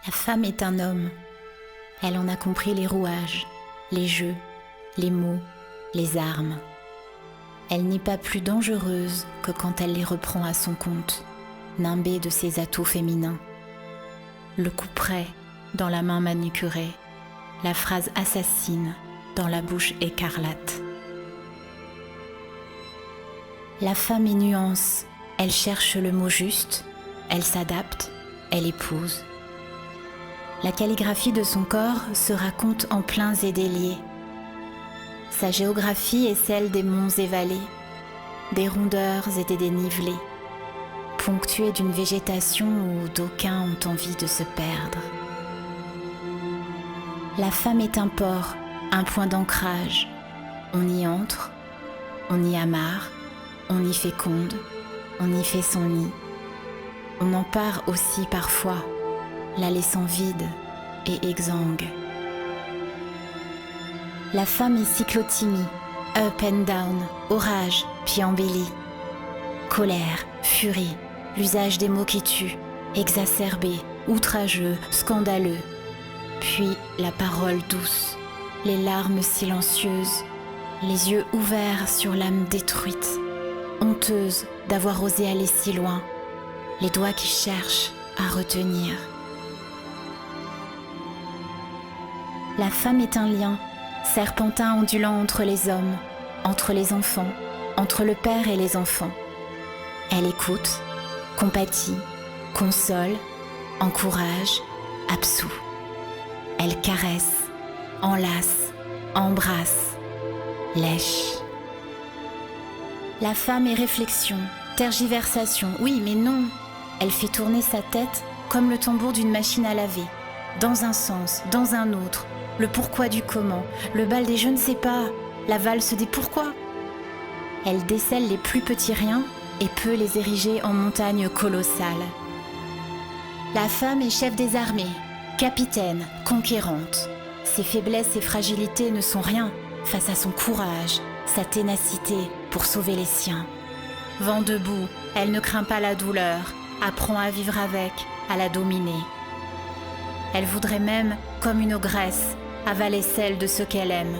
La femme est un homme. Elle en a compris les rouages, les jeux, les mots, les armes. Elle n'est pas plus dangereuse que quand elle les reprend à son compte, nimbée de ses atouts féminins. Le coup près dans la main manucurée, la phrase assassine dans la bouche écarlate. La femme est nuance, elle cherche le mot juste, elle s'adapte, elle épouse. La calligraphie de son corps se raconte en pleins et déliés. Sa géographie est celle des monts et vallées, des rondeurs et des dénivelés, ponctuée d'une végétation où d'aucuns ont envie de se perdre. La femme est un port, un point d'ancrage. On y entre, on y amarre, on y féconde, on y fait son nid. On en part aussi parfois, la laissant vide et exsangue. La femme est cyclothymie, up and down, orage, puis embellie. Colère, furie, l'usage des mots qui tuent, exacerbé, outrageux, scandaleux. Puis la parole douce, les larmes silencieuses, les yeux ouverts sur l'âme détruite, honteuse d'avoir osé aller si loin, les doigts qui cherchent à retenir. La femme est un lien, serpentin ondulant entre les hommes, entre les enfants, entre le père et les enfants. Elle écoute, compatit, console, encourage, absout. Elle caresse, enlace, embrasse, lèche. La femme est réflexion, tergiversation, oui mais non. Elle fait tourner sa tête comme le tambour d'une machine à laver, dans un sens, dans un autre, le pourquoi du comment, le bal des je ne sais pas, la valse des pourquoi. Elle décèle les plus petits riens et peut les ériger en montagnes colossales. La femme est chef des armées, capitaine, conquérante. Ses faiblesses et fragilités ne sont rien face à son courage, sa ténacité pour sauver les siens. Vent debout, elle ne craint pas la douleur, apprend à vivre avec, à la dominer. Elle voudrait même, comme une ogresse, avaler celle de ceux qu'elle aime.